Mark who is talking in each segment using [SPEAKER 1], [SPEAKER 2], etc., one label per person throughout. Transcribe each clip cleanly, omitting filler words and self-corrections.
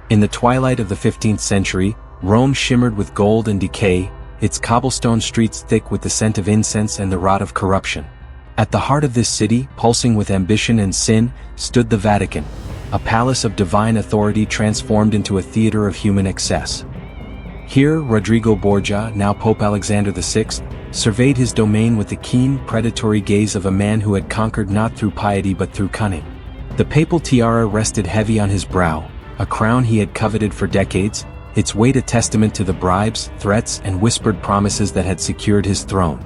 [SPEAKER 1] In the twilight of the 15th century, Rome shimmered with gold and decay, its cobblestone streets thick with the scent of incense and the rot of corruption. At the heart of this city, pulsing with ambition and sin, stood the Vatican, a palace of divine authority transformed into a theater of human excess. Here, Rodrigo Borgia, now Pope Alexander VI, surveyed his domain with the keen, predatory gaze of a man who had conquered not through piety but through cunning. The papal tiara rested heavy on his brow, a crown he had coveted for decades, its weight a testament to the bribes, threats, and whispered promises that had secured his throne.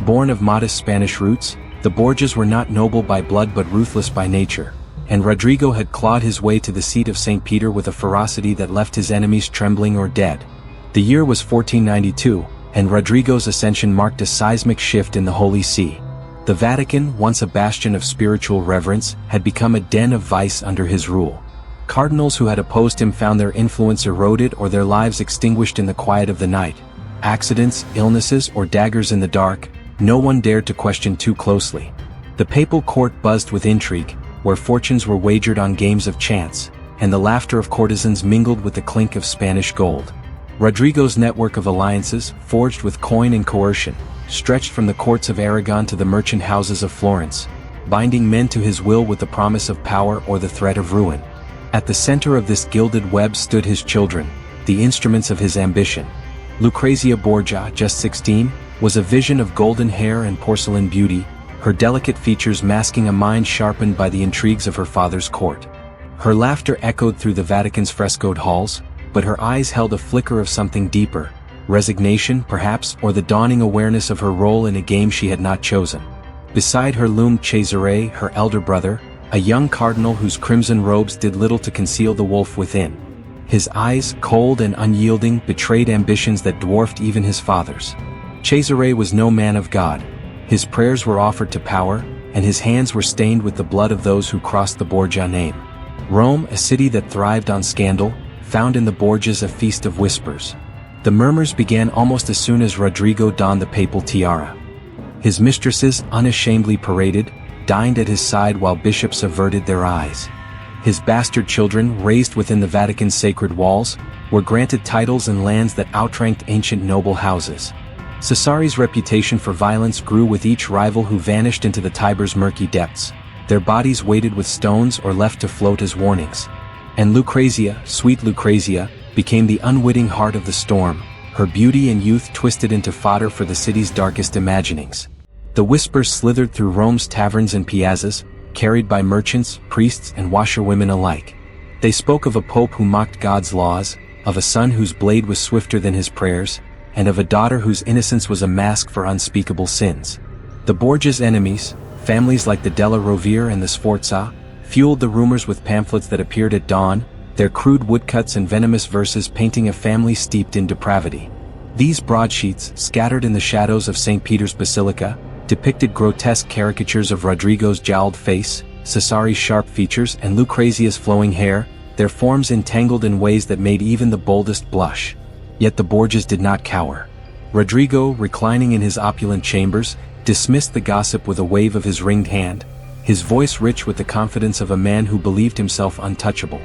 [SPEAKER 1] Born of modest Spanish roots, the Borgias were not noble by blood but ruthless by nature, and Rodrigo had clawed his way to the seat of St. Peter with a ferocity that left his enemies trembling or dead. The year was 1492, and Rodrigo's ascension marked a seismic shift in the Holy See. The Vatican, once a bastion of spiritual reverence, had become a den of vice under his rule. Cardinals who had opposed him found their influence eroded or their lives extinguished in the quiet of the night. Accidents, illnesses, or daggers in the dark, no one dared to question too closely. The papal court buzzed with intrigue, where fortunes were wagered on games of chance, and the laughter of courtesans mingled with the clink of Spanish gold. Rodrigo's network of alliances, forged with coin and coercion, stretched from the courts of Aragon to the merchant houses of Florence, binding men to his will with the promise of power or the threat of ruin. At the center of this gilded web stood his children, the instruments of his ambition. Lucrezia Borgia, just 16, was a vision of golden hair and porcelain beauty, her delicate features masking a mind sharpened by the intrigues of her father's court. Her laughter echoed through the Vatican's frescoed halls, but her eyes held a flicker of something deeper, resignation, perhaps, or the dawning awareness of her role in a game she had not chosen. Beside her loomed Cesare, her elder brother, a young cardinal whose crimson robes did little to conceal the wolf within. His eyes, cold and unyielding, betrayed ambitions that dwarfed even his father's. Cesare was no man of God. His prayers were offered to power, and his hands were stained with the blood of those who crossed the Borgia name. Rome, a city that thrived on scandal, found in the Borgias a feast of whispers. The murmurs began almost as soon as Rodrigo donned the papal tiara. His mistresses, unashamedly paraded, dined at his side while bishops averted their eyes. His bastard children, raised within the Vatican's sacred walls, were granted titles and lands that outranked ancient noble houses. Cesare's reputation for violence grew with each rival who vanished into the Tiber's murky depths, their bodies weighted with stones or left to float as warnings. And Lucrezia, sweet Lucrezia, became the unwitting heart of the storm, her beauty and youth twisted into fodder for the city's darkest imaginings. The whispers slithered through Rome's taverns and piazzas, carried by merchants, priests, and washerwomen alike. They spoke of a pope who mocked God's laws, of a son whose blade was swifter than his prayers, and of a daughter whose innocence was a mask for unspeakable sins. The Borgia's enemies, families like the Della Rovere and the Sforza, fueled the rumors with pamphlets that appeared at dawn, their crude woodcuts and venomous verses painting a family steeped in depravity. These broadsheets, scattered in the shadows of St. Peter's Basilica, depicted grotesque caricatures of Rodrigo's jowled face, Cesare's sharp features, and Lucrezia's flowing hair, their forms entangled in ways that made even the boldest blush. Yet the Borgias did not cower. Rodrigo, reclining in his opulent chambers, dismissed the gossip with a wave of his ringed hand, his voice rich with the confidence of a man who believed himself untouchable.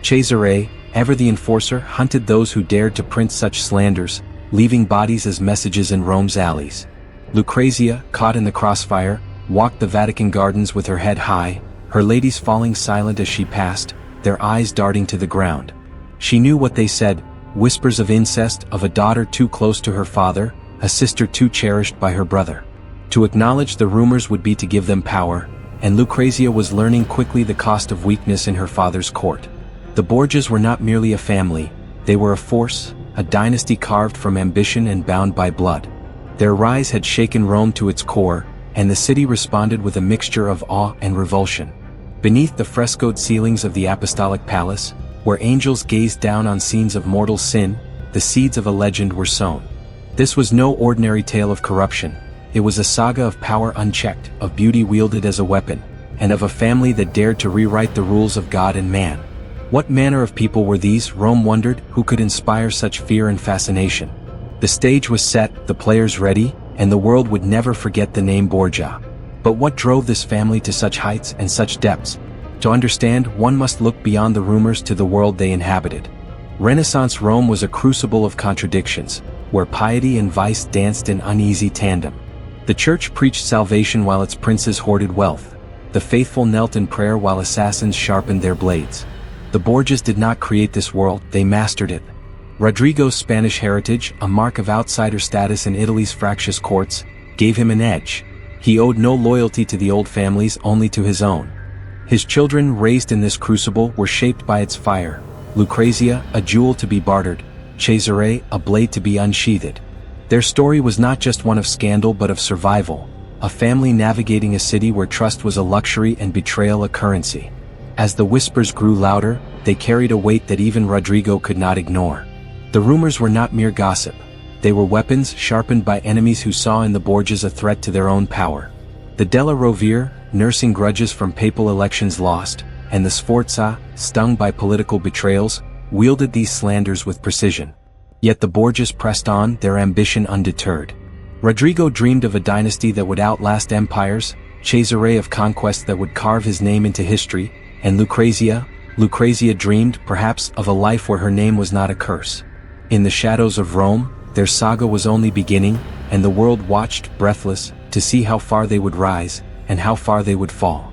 [SPEAKER 1] Cesare, ever the enforcer, hunted those who dared to print such slanders, leaving bodies as messages in Rome's alleys. Lucrezia, caught in the crossfire, walked the Vatican gardens with her head high, her ladies falling silent as she passed, their eyes darting to the ground. She knew what they said, whispers of incest, of a daughter too close to her father, a sister too cherished by her brother. To acknowledge the rumors would be to give them power, and Lucrezia was learning quickly the cost of weakness in her father's court. The Borgias were not merely a family, they were a force, a dynasty carved from ambition and bound by blood. Their rise had shaken Rome to its core, and the city responded with a mixture of awe and revulsion. Beneath the frescoed ceilings of the Apostolic Palace, where angels gazed down on scenes of mortal sin, the seeds of a legend were sown. This was no ordinary tale of corruption. It was a saga of power unchecked, of beauty wielded as a weapon, and of a family that dared to rewrite the rules of God and man. What manner of people were these, Rome wondered, who could inspire such fear and fascination? The stage was set, the players ready, and the world would never forget the name Borgia. But what drove this family to such heights and such depths? To understand, one must look beyond the rumors to the world they inhabited. Renaissance Rome was a crucible of contradictions, where piety and vice danced in uneasy tandem. The church preached salvation while its princes hoarded wealth. The faithful knelt in prayer while assassins sharpened their blades. The Borgias did not create this world, they mastered it. Rodrigo's Spanish heritage, a mark of outsider status in Italy's fractious courts, gave him an edge. He owed no loyalty to the old families, only to his own. His children, raised in this crucible, were shaped by its fire. Lucrezia, a jewel to be bartered. Cesare, a blade to be unsheathed. Their story was not just one of scandal but of survival, a family navigating a city where trust was a luxury and betrayal a currency. As the whispers grew louder, they carried a weight that even Rodrigo could not ignore. The rumors were not mere gossip. They were weapons sharpened by enemies who saw in the Borgias a threat to their own power. The Della Rovere, nursing grudges from papal elections lost, and the Sforza, stung by political betrayals, wielded these slanders with precision. Yet the Borgias pressed on, their ambition undeterred. Rodrigo dreamed of a dynasty that would outlast empires, Cesare of conquest that would carve his name into history, and Lucrezia dreamed, perhaps, of a life where her name was not a curse. In the shadows of Rome, their saga was only beginning, and the world watched, breathless, to see how far they would rise, and how far they would fall.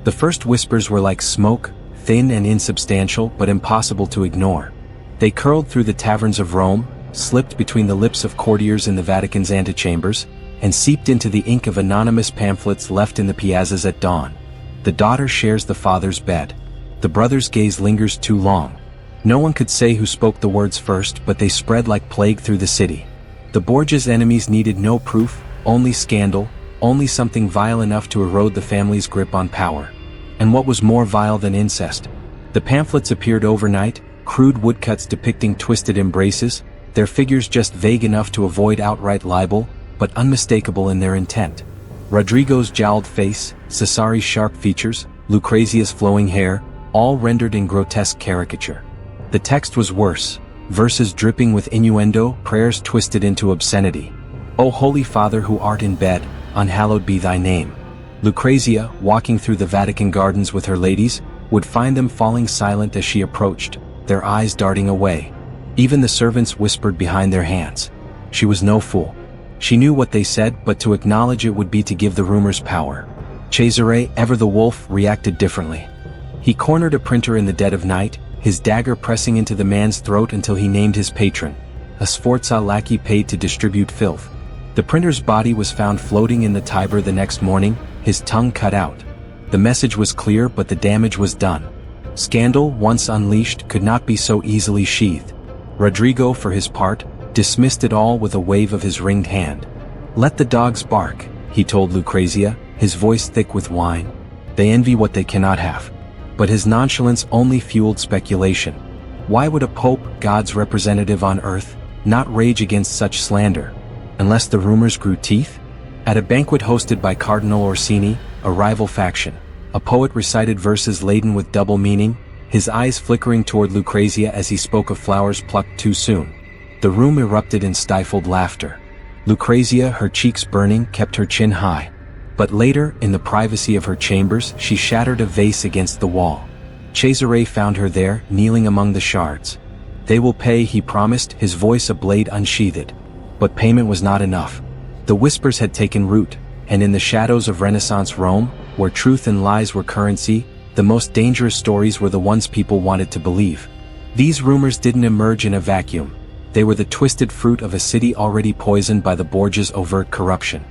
[SPEAKER 1] The first whispers were like smoke, thin and insubstantial but impossible to ignore. They curled through the taverns of Rome, slipped between the lips of courtiers in the Vatican's antechambers, and seeped into the ink of anonymous pamphlets left in the piazzas at dawn. The daughter shares the father's bed. The brother's gaze lingers too long. No one could say who spoke the words first, but they spread like plague through the city. The Borgias' enemies needed no proof, only scandal, only something vile enough to erode the family's grip on power. And what was more vile than incest? The pamphlets appeared overnight, crude woodcuts depicting twisted embraces, their figures just vague enough to avoid outright libel, but unmistakable in their intent. Rodrigo's jowled face, Cesare's sharp features, Lucrezia's flowing hair, all rendered in grotesque caricature. The text was worse, verses dripping with innuendo, prayers twisted into obscenity. "O Holy Father who art in bed, unhallowed be thy name." Lucrezia, walking through the Vatican gardens with her ladies, would find them falling silent as she approached, their eyes darting away. Even the servants whispered behind their hands. She was no fool. She knew what they said, but to acknowledge it would be to give the rumors power. Cesare, ever the wolf, reacted differently. He cornered a printer in the dead of night, his dagger pressing into the man's throat until he named his patron, a Sforza lackey paid to distribute filth. The printer's body was found floating in the Tiber the next morning, his tongue cut out. The message was clear, but the damage was done. Scandal, once unleashed, could not be so easily sheathed. Rodrigo, for his part, dismissed it all with a wave of his ringed hand. "Let the dogs bark," he told Lucrezia, his voice thick with wine. "They envy what they cannot have." But his nonchalance only fueled speculation. Why would a pope, God's representative on earth, not rage against such slander? Unless the rumors grew teeth? At a banquet hosted by Cardinal Orsini, a rival faction, a poet recited verses laden with double meaning, his eyes flickering toward Lucrezia as he spoke of flowers plucked too soon. The room erupted in stifled laughter. Lucrezia, her cheeks burning, kept her chin high. But later, in the privacy of her chambers, she shattered a vase against the wall. Cesare found her there, kneeling among the shards. "They will pay," he promised, his voice a blade unsheathed. But payment was not enough. The whispers had taken root, and in the shadows of Renaissance Rome, where truth and lies were currency, the most dangerous stories were the ones people wanted to believe. These rumors didn't emerge in a vacuum. They were the twisted fruit of a city already poisoned by the Borgias' overt corruption.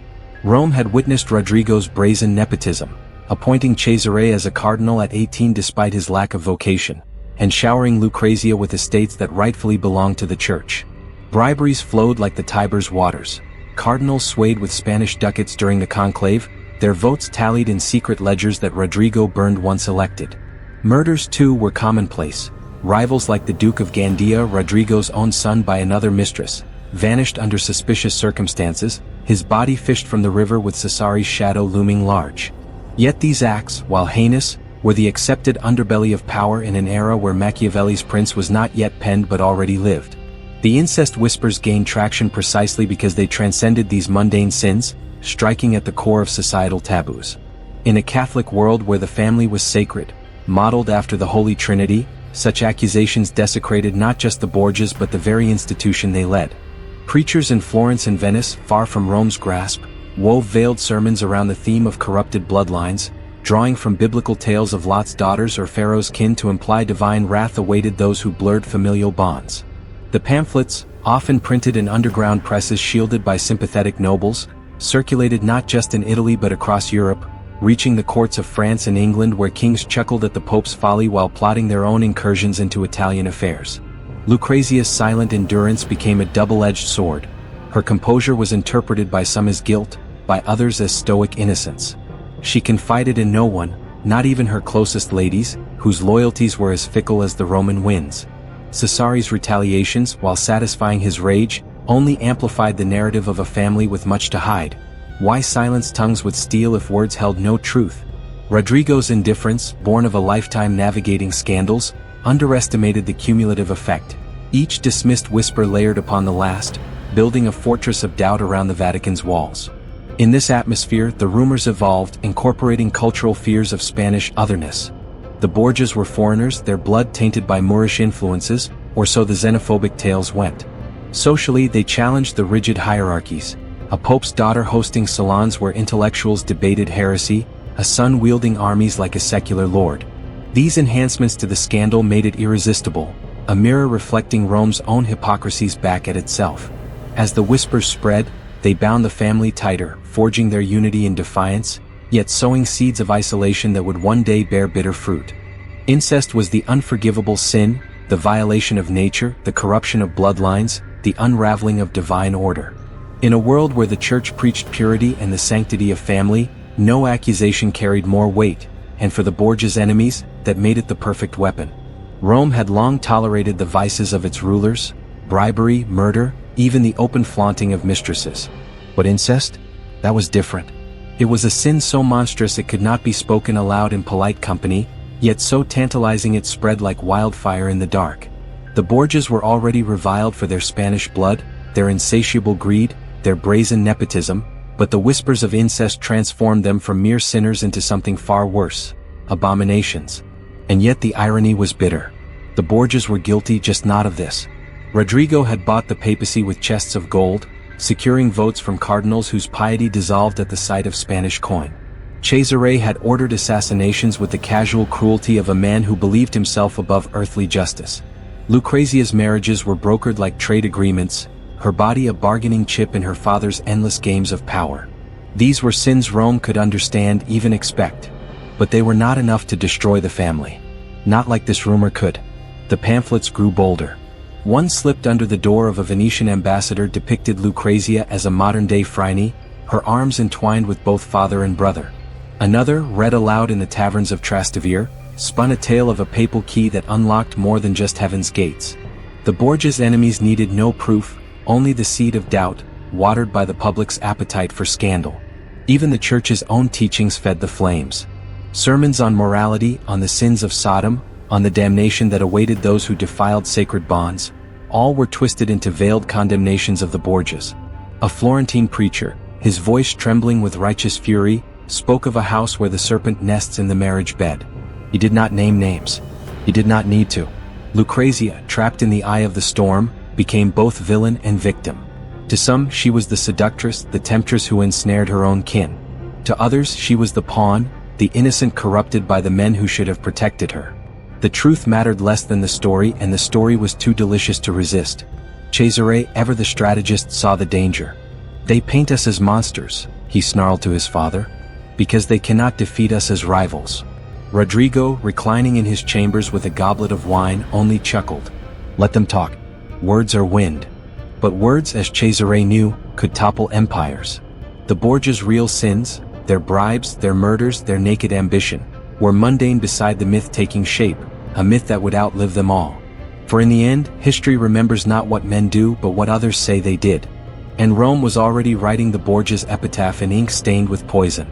[SPEAKER 1] Rome had witnessed Rodrigo's brazen nepotism, appointing Cesare as a cardinal at 18 despite his lack of vocation, and showering Lucrezia with estates that rightfully belonged to the church. Briberies flowed like the Tiber's waters. Cardinals swayed with Spanish ducats during the conclave, their votes tallied in secret ledgers that Rodrigo burned once elected. Murders too were commonplace. Rivals like the Duke of Gandia, Rodrigo's own son by another mistress, vanished under suspicious circumstances, his body fished from the river with Cesare's shadow looming large. Yet these acts, while heinous, were the accepted underbelly of power in an era where Machiavelli's prince was not yet penned but already lived. The incest whispers gained traction precisely because they transcended these mundane sins, striking at the core of societal taboos. In a Catholic world where the family was sacred, modeled after the Holy Trinity, Such accusations desecrated not just the Borgias but the very institution they led. Preachers in Florence and Venice, far from Rome's grasp, wove veiled sermons around the theme of corrupted bloodlines, drawing from biblical tales of Lot's daughters or Pharaoh's kin to imply divine wrath awaited those who blurred familial bonds. The pamphlets, often printed in underground presses shielded by sympathetic nobles, circulated not just in Italy but across Europe, reaching the courts of France and England where kings chuckled at the Pope's folly while plotting their own incursions into Italian affairs. Lucrezia's silent endurance became a double-edged sword. Her composure was interpreted by some as guilt, by others as stoic innocence. She confided in no one, not even her closest ladies, whose loyalties were as fickle as the Roman winds. Cesare's retaliations, while satisfying his rage, only amplified the narrative of a family with much to hide. Why silence tongues with steel if words held no truth? Rodrigo's indifference, born of a lifetime navigating scandals, underestimated the cumulative effect. Each dismissed whisper layered upon the last, building a fortress of doubt around the Vatican's walls. In this atmosphere, the rumors evolved, incorporating cultural fears of Spanish otherness. The Borgias were foreigners, their blood tainted by Moorish influences, or so the xenophobic tales went. Socially, they challenged the rigid hierarchies. A pope's daughter hosting salons where intellectuals debated heresy, a son wielding armies like a secular lord. These enhancements to the scandal made it irresistible, a mirror reflecting Rome's own hypocrisies back at itself. As the whispers spread, they bound the family tighter, forging their unity in defiance, yet sowing seeds of isolation that would one day bear bitter fruit. Incest was the unforgivable sin, the violation of nature, the corruption of bloodlines, the unraveling of divine order. In a world where the Church preached purity and the sanctity of family, no accusation carried more weight, and for the Borgia's enemies, that made it the perfect weapon. Rome had long tolerated the vices of its rulers: bribery, murder, even the open flaunting of mistresses. But incest? That was different. It was a sin so monstrous it could not be spoken aloud in polite company, yet so tantalizing it spread like wildfire in the dark. The Borgias were already reviled for their Spanish blood, their insatiable greed, their brazen nepotism, but the whispers of incest transformed them from mere sinners into something far worse: abominations. And yet the irony was bitter. The Borgias were guilty, just not of this. Rodrigo had bought the papacy with chests of gold, securing votes from cardinals whose piety dissolved at the sight of Spanish coin. Cesare had ordered assassinations with the casual cruelty of a man who believed himself above earthly justice. Lucrezia's marriages were brokered like trade agreements, her body a bargaining chip in her father's endless games of power. These were sins Rome could understand, even expect. But they were not enough to destroy the family. Not like this rumor could. The pamphlets grew bolder. One slipped under the door of a Venetian ambassador depicted Lucrezia as a modern-day Phryne, her arms entwined with both father and brother. Another, read aloud in the taverns of Trastevere, spun a tale of a papal key that unlocked more than just heaven's gates. The Borgia's enemies needed no proof, only the seed of doubt, watered by the public's appetite for scandal. Even the Church's own teachings fed the flames. Sermons on morality, on the sins of Sodom, on the damnation that awaited those who defiled sacred bonds, all were twisted into veiled condemnations of the Borgias. A Florentine preacher, his voice trembling with righteous fury, spoke of a house where the serpent nests in the marriage bed. He did not name names. He did not need to. Lucrezia, trapped in the eye of the storm, became both villain and victim. To some, she was the seductress, the temptress who ensnared her own kin. To others, she was the pawn, the innocent corrupted by the men who should have protected her. The truth mattered less than the story, and the story was too delicious to resist. Cesare, ever the strategist, saw the danger. "They paint us as monsters," he snarled to his father, "because they cannot defeat us as rivals." Rodrigo, reclining in his chambers with a goblet of wine, only chuckled. Let them talk. Words are wind. But words, as Cesare knew, could topple empires. The Borgias' real sins, their bribes, their murders, their naked ambition, were mundane beside the myth taking shape, a myth that would outlive them all. For in the end, history remembers not what men do but what others say they did. And Rome was already writing the Borgias' epitaph in ink stained with poison.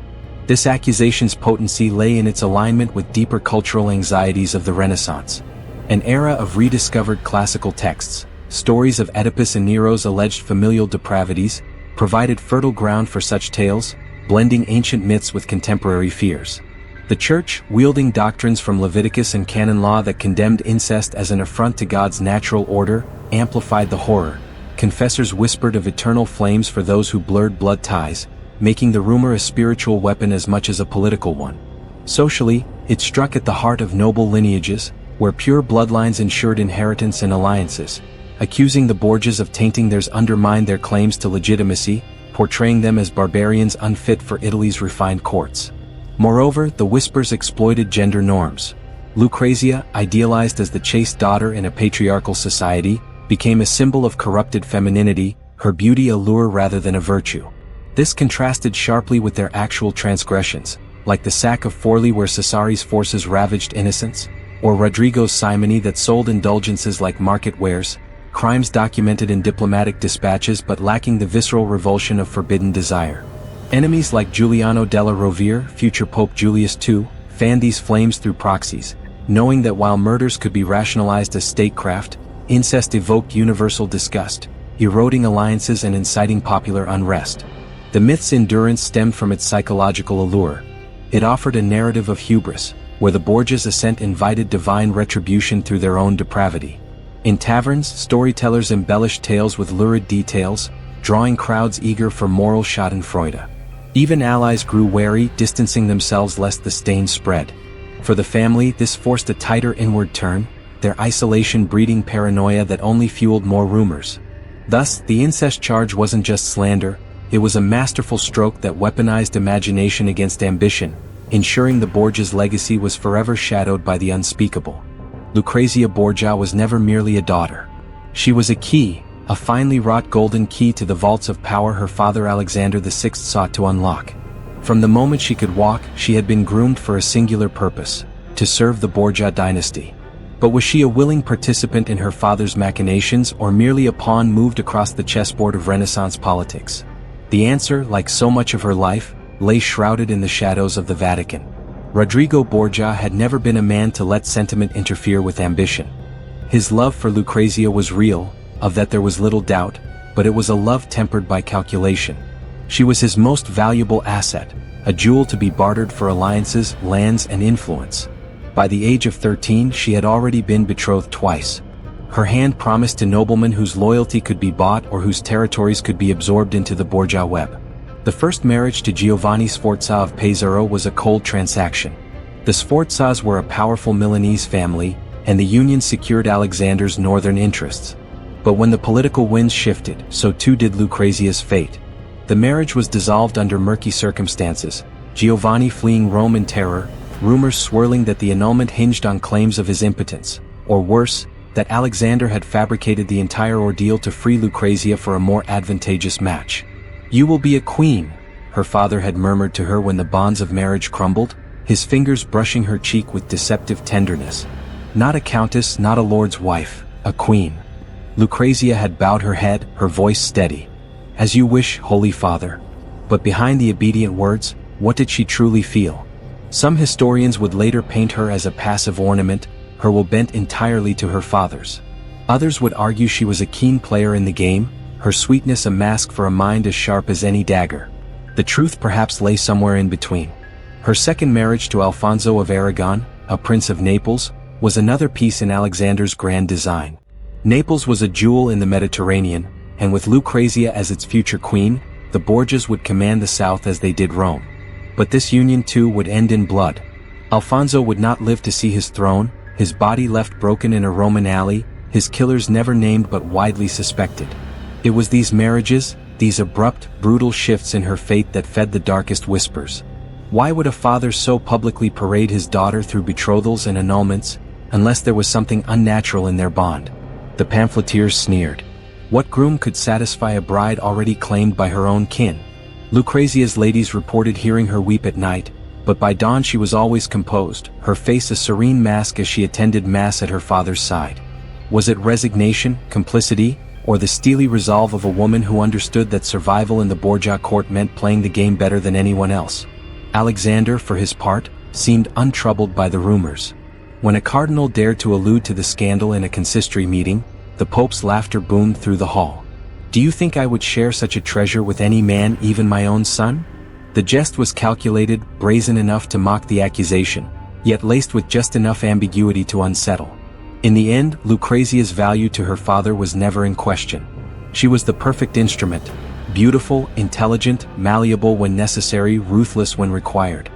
[SPEAKER 1] This accusation's potency lay in its alignment with deeper cultural anxieties of the Renaissance. An era of rediscovered classical texts, stories of Oedipus and Nero's alleged familial depravities, provided fertile ground for such tales, blending ancient myths with contemporary fears. The Church, wielding doctrines from Leviticus and canon law that condemned incest as an affront to God's natural order, amplified the horror. Confessors whispered of eternal flames for those who blurred blood ties, making the rumor a spiritual weapon as much as a political one. Socially, it struck at the heart of noble lineages, where pure bloodlines ensured inheritance and alliances. Accusing the Borgias of tainting theirs undermined their claims to legitimacy, portraying them as barbarians unfit for Italy's refined courts. Moreover, the whispers exploited gender norms. Lucrezia, idealized as the chaste daughter in a patriarchal society, became a symbol of corrupted femininity, her beauty a lure rather than a virtue. This contrasted sharply with their actual transgressions, like the sack of Forli where Cesare's forces ravaged innocents, or Rodrigo's simony that sold indulgences like market wares, crimes documented in diplomatic dispatches but lacking the visceral revulsion of forbidden desire. Enemies like Giuliano della Rovere, future Pope Julius II, fanned these flames through proxies, knowing that while murders could be rationalized as statecraft, incest evoked universal disgust, eroding alliances and inciting popular unrest. The myth's endurance stemmed from its psychological allure. It offered a narrative of hubris, where the Borgias' ascent invited divine retribution through their own depravity. In taverns, storytellers embellished tales with lurid details, drawing crowds eager for moral schadenfreude. Even allies grew wary, distancing themselves lest the stain spread. For the family, this forced a tighter inward turn, their isolation breeding paranoia that only fueled more rumors. Thus, the incest charge wasn't just slander, it was a masterful stroke that weaponized imagination against ambition, ensuring the Borgia's legacy was forever shadowed by the unspeakable. Lucrezia Borgia was never merely a daughter. She was a key, a finely wrought golden key to the vaults of power her father Alexander VI sought to unlock. From the moment she could walk, she had been groomed for a singular purpose: to serve the Borgia dynasty. But was she a willing participant in her father's machinations or merely a pawn moved across the chessboard of Renaissance politics? The answer, like so much of her life, lay shrouded in the shadows of the Vatican. Rodrigo Borgia had never been a man to let sentiment interfere with ambition. His love for Lucrezia was real, of that there was little doubt, but it was a love tempered by calculation. She was his most valuable asset, a jewel to be bartered for alliances, lands, and influence. By the age of 13 she had already been betrothed twice. Her hand promised to noblemen whose loyalty could be bought or whose territories could be absorbed into the Borgia web. The first marriage to Giovanni Sforza of Pesaro was a cold transaction. The Sforzas were a powerful Milanese family, and the union secured Alexander's northern interests. But when the political winds shifted, so too did Lucrezia's fate. The marriage was dissolved under murky circumstances, Giovanni fleeing Rome in terror, rumors swirling that the annulment hinged on claims of his impotence, or worse, that Alexander had fabricated the entire ordeal to free Lucrezia for a more advantageous match. "You will be a queen," her father had murmured to her when the bonds of marriage crumbled, his fingers brushing her cheek with deceptive tenderness. Not a countess, not a lord's wife, a queen. Lucrezia had bowed her head, her voice steady. "As you wish, Holy Father." But behind the obedient words, what did she truly feel? Some historians would later paint her as a passive ornament, her will bent entirely to her father's. Others would argue she was a keen player in the game, her sweetness a mask for a mind as sharp as any dagger. The truth perhaps lay somewhere in between. Her second marriage to Alfonso of Aragon, a prince of Naples, was another piece in Alexander's grand design. Naples was a jewel in the Mediterranean, and with Lucrezia as its future queen, the Borgias would command the south as they did Rome. But this union too would end in blood. Alfonso would not live to see his throne, his body left broken in a Roman alley, his killers never named but widely suspected. It was these marriages, these abrupt, brutal shifts in her fate that fed the darkest whispers. Why would a father so publicly parade his daughter through betrothals and annulments, unless there was something unnatural in their bond? The pamphleteers sneered. What groom could satisfy a bride already claimed by her own kin? Lucrezia's ladies reported hearing her weep at night, but by dawn she was always composed, her face a serene mask as she attended mass at her father's side. Was it resignation, complicity, or the steely resolve of a woman who understood that survival in the Borgia court meant playing the game better than anyone else? Alexander, for his part, seemed untroubled by the rumors. When a cardinal dared to allude to the scandal in a consistory meeting, the Pope's laughter boomed through the hall. "Do you think I would share such a treasure with any man, even my own son?" The jest was calculated, brazen enough to mock the accusation, yet laced with just enough ambiguity to unsettle. In the end, Lucrezia's value to her father was never in question. She was the perfect instrument, beautiful, intelligent, malleable when necessary, ruthless when required.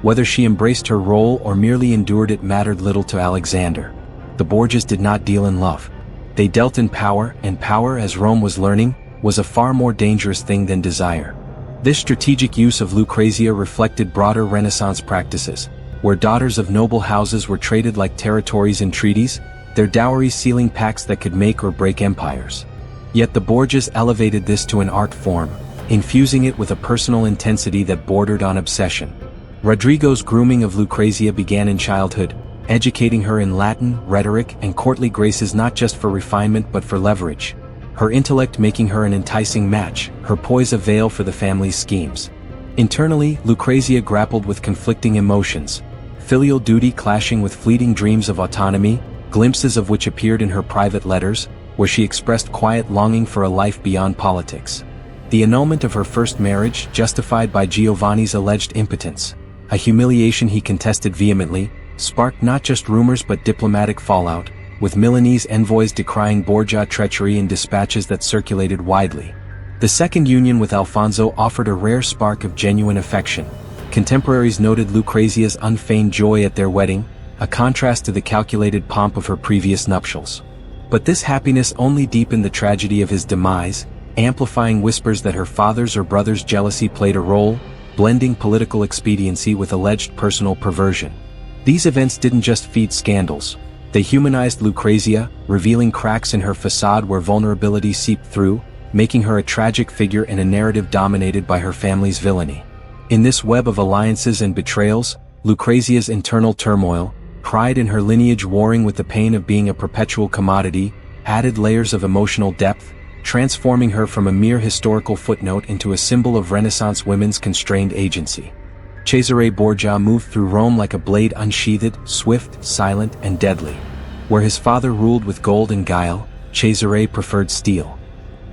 [SPEAKER 1] Whether she embraced her role or merely endured it mattered little to Alexander. The Borgias did not deal in love. They dealt in power, and power, as Rome was learning, was a far more dangerous thing than desire. This strategic use of Lucrezia reflected broader Renaissance practices, where daughters of noble houses were traded like territories in treaties, their dowries sealing pacts that could make or break empires. Yet the Borgias elevated this to an art form, infusing it with a personal intensity that bordered on obsession. Rodrigo's grooming of Lucrezia began in childhood, educating her in Latin, rhetoric, and courtly graces not just for refinement but for leverage. Her intellect making her an enticing match, her poise a veil for the family's schemes. Internally, Lucrezia grappled with conflicting emotions, filial duty clashing with fleeting dreams of autonomy, glimpses of which appeared in her private letters, where she expressed quiet longing for a life beyond politics. The annulment of her first marriage, justified by Giovanni's alleged impotence, a humiliation he contested vehemently, sparked not just rumors but diplomatic fallout, with Milanese envoys decrying Borgia treachery in dispatches that circulated widely. The second union with Alfonso offered a rare spark of genuine affection. Contemporaries noted Lucrezia's unfeigned joy at their wedding, a contrast to the calculated pomp of her previous nuptials. But this happiness only deepened the tragedy of his demise, amplifying whispers that her father's or brother's jealousy played a role, blending political expediency with alleged personal perversion. These events didn't just feed scandals. They humanized Lucrezia, revealing cracks in her facade where vulnerability seeped through, making her a tragic figure in a narrative dominated by her family's villainy. In this web of alliances and betrayals, Lucrezia's internal turmoil, pride in her lineage warring with the pain of being a perpetual commodity, added layers of emotional depth, transforming her from a mere historical footnote into a symbol of Renaissance women's constrained agency. Cesare Borgia moved through Rome like a blade unsheathed, swift, silent, and deadly. Where his father ruled with gold and guile, Cesare preferred steel.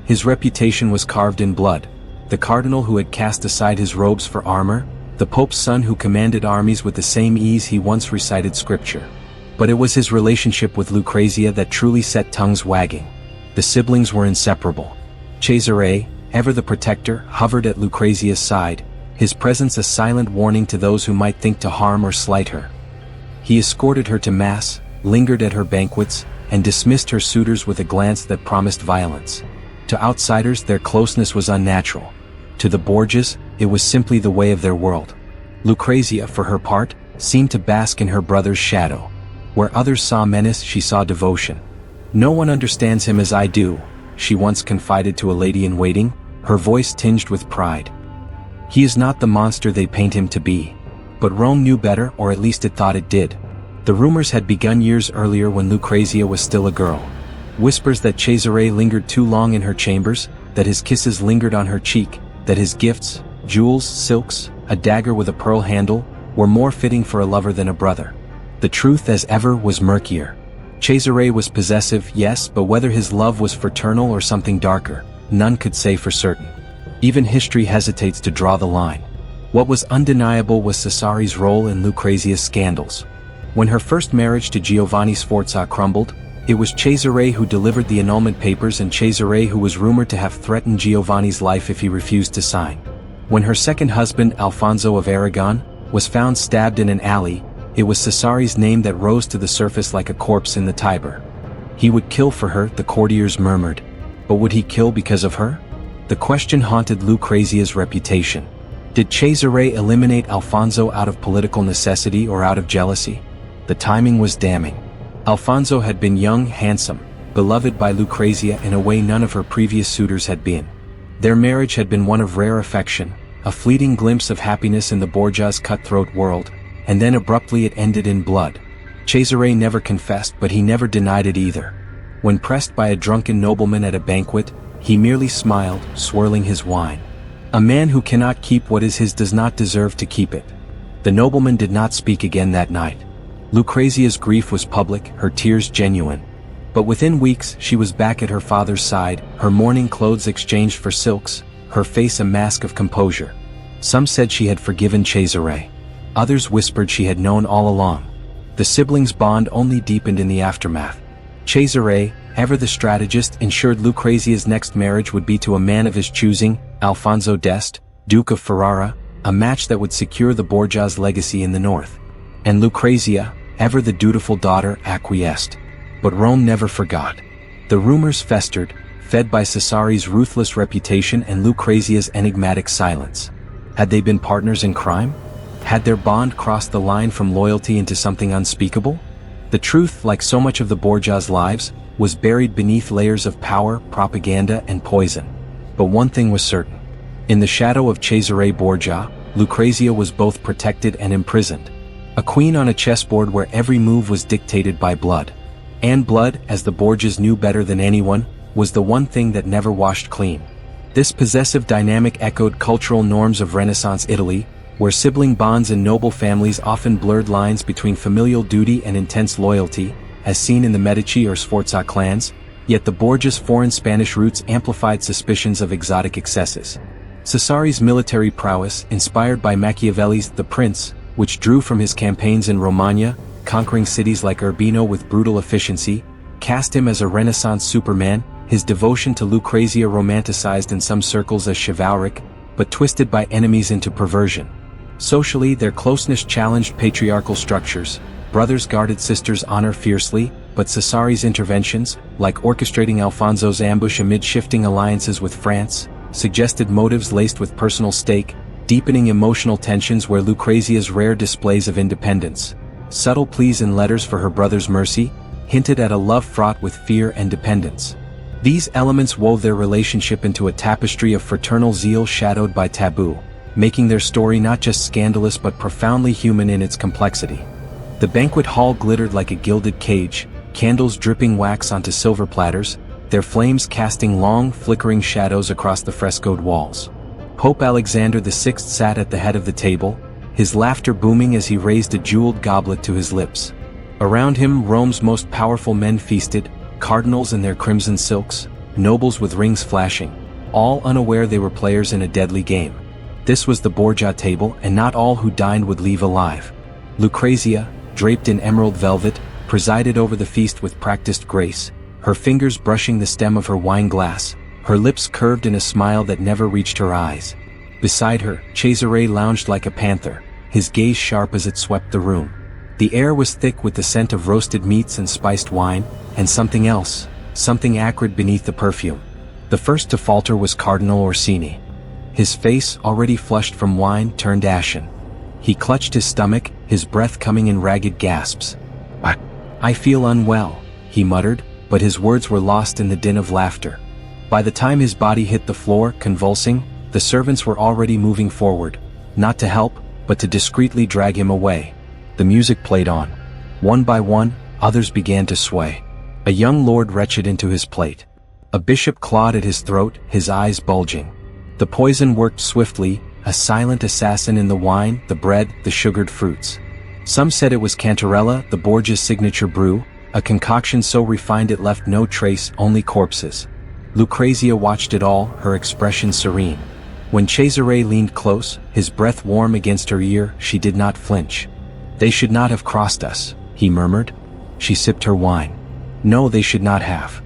[SPEAKER 1] His reputation was carved in blood. The cardinal who had cast aside his robes for armor, the Pope's son who commanded armies with the same ease he once recited scripture. But it was his relationship with Lucrezia that truly set tongues wagging. The siblings were inseparable. Cesare, ever the protector, hovered at Lucrezia's side, his presence a silent warning to those who might think to harm or slight her. He escorted her to mass, lingered at her banquets, and dismissed her suitors with a glance that promised violence. To outsiders, their closeness was unnatural. To the Borgias, it was simply the way of their world. Lucrezia, for her part, seemed to bask in her brother's shadow. Where others saw menace, she saw devotion. "No one understands him as I do," she once confided to a lady-in-waiting, her voice tinged with pride. "He is not the monster they paint him to be." But Rome knew better, or at least it thought it did. The rumors had begun years earlier when Lucrezia was still a girl. Whispers that Cesare lingered too long in her chambers, that his kisses lingered on her cheek, that his gifts, jewels, silks, a dagger with a pearl handle, were more fitting for a lover than a brother. The truth, as ever, was murkier. Cesare was possessive, yes, but whether his love was fraternal or something darker, none could say for certain. Even history hesitates to draw the line. What was undeniable was Cesare's role in Lucrezia's scandals. When her first marriage to Giovanni Sforza crumbled, it was Cesare who delivered the annulment papers and Cesare who was rumored to have threatened Giovanni's life if he refused to sign. When her second husband, Alfonso of Aragon, was found stabbed in an alley, it was Cesare's name that rose to the surface like a corpse in the Tiber. He would kill for her, the courtiers murmured. But would he kill because of her? The question haunted Lucrezia's reputation. Did Cesare eliminate Alfonso out of political necessity or out of jealousy? The timing was damning. Alfonso had been young, handsome, beloved by Lucrezia in a way none of her previous suitors had been. Their marriage had been one of rare affection, a fleeting glimpse of happiness in the Borgia's cutthroat world, and then abruptly it ended in blood. Cesare never confessed, but he never denied it either. When pressed by a drunken nobleman at a banquet, he merely smiled, swirling his wine. A man who cannot keep what is his does not deserve to keep it. The nobleman did not speak again that night. Lucrezia's grief was public, her tears genuine. But within weeks she was back at her father's side, her mourning clothes exchanged for silks, her face a mask of composure. Some said she had forgiven Cesare. Others whispered she had known all along. The siblings' bond only deepened in the aftermath. Cesare, ever the strategist, ensured Lucrezia's next marriage would be to a man of his choosing, Alfonso d'Este, Duke of Ferrara, a match that would secure the Borgias' legacy in the north. And Lucrezia, ever the dutiful daughter, acquiesced. But Rome never forgot. The rumors festered, fed by Cesare's ruthless reputation and Lucrezia's enigmatic silence. Had they been partners in crime? Had their bond crossed the line from loyalty into something unspeakable? The truth, like so much of the Borgias' lives, was buried beneath layers of power, propaganda, and poison. But one thing was certain. In the shadow of Cesare Borgia, Lucrezia was both protected and imprisoned. A queen on a chessboard where every move was dictated by blood. And blood, as the Borgias knew better than anyone, was the one thing that never washed clean. This possessive dynamic echoed cultural norms of Renaissance Italy, where sibling bonds and noble families often blurred lines between familial duty and intense loyalty, as seen in the Medici or Sforza clans, yet the Borgias' foreign Spanish roots amplified suspicions of exotic excesses. Cesare's military prowess, inspired by Machiavelli's The Prince, which drew from his campaigns in Romagna, conquering cities like Urbino with brutal efficiency, cast him as a Renaissance Superman, his devotion to Lucrezia romanticized in some circles as chivalric, but twisted by enemies into perversion. Socially, their closeness challenged patriarchal structures. Brothers guarded sisters' honor fiercely, but Cesare's interventions, like orchestrating Alfonso's ambush amid shifting alliances with France, suggested motives laced with personal stake, deepening emotional tensions where Lucrezia's rare displays of independence, subtle pleas in letters for her brother's mercy, hinted at a love fraught with fear and dependence. These elements wove their relationship into a tapestry of fraternal zeal shadowed by taboo, making their story not just scandalous but profoundly human in its complexity. The banquet hall glittered like a gilded cage, candles dripping wax onto silver platters, their flames casting long, flickering shadows across the frescoed walls. Pope Alexander VI sat at the head of the table, his laughter booming as he raised a jeweled goblet to his lips. Around him, Rome's most powerful men feasted, cardinals in their crimson silks, nobles with rings flashing, all unaware they were players in a deadly game. This was the Borgia table, and not all who dined would leave alive. Lucrezia, draped in emerald velvet, presided over the feast with practiced grace, her fingers brushing the stem of her wine glass, her lips curved in a smile that never reached her eyes. Beside her, Cesare lounged like a panther, his gaze sharp as it swept the room. The air was thick with the scent of roasted meats and spiced wine, and something else, something acrid beneath the perfume. The first to falter was Cardinal Orsini. His face, already flushed from wine, turned ashen. He clutched his stomach, his breath coming in ragged gasps. "I feel unwell," he muttered, but his words were lost in the din of laughter. By the time his body hit the floor, convulsing, the servants were already moving forward, not to help, but to discreetly drag him away. The music played on. One by one, others began to sway. A young lord retched into his plate. A bishop clawed at his throat, his eyes bulging. The poison worked swiftly, a silent assassin in the wine, the bread, the sugared fruits. Some said it was Cantarella, the Borgia's signature brew, a concoction so refined it left no trace, only corpses. Lucrezia watched it all, her expression serene. When Cesare leaned close, his breath warm against her ear, she did not flinch. "They should not have crossed us," he murmured. She sipped her wine. No, they should not have.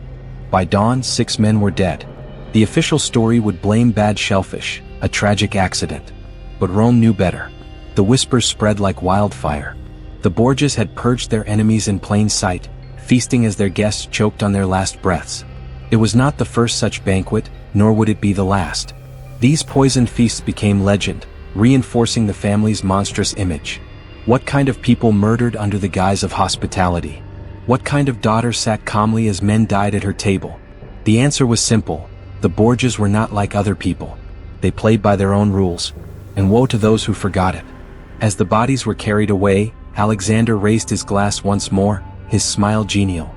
[SPEAKER 1] By dawn, 6 men were dead. The official story would blame bad shellfish, a tragic accident. But Rome knew better. The whispers spread like wildfire. The Borgias had purged their enemies in plain sight, feasting as their guests choked on their last breaths. It was not the first such banquet, nor would it be the last. These poisoned feasts became legend, reinforcing the family's monstrous image. What kind of people murdered under the guise of hospitality? What kind of daughter sat calmly as men died at her table? The answer was simple. The Borgias were not like other people. They played by their own rules, and woe to those who forgot it. As the bodies were carried away, Alexander raised his glass once more, his smile genial.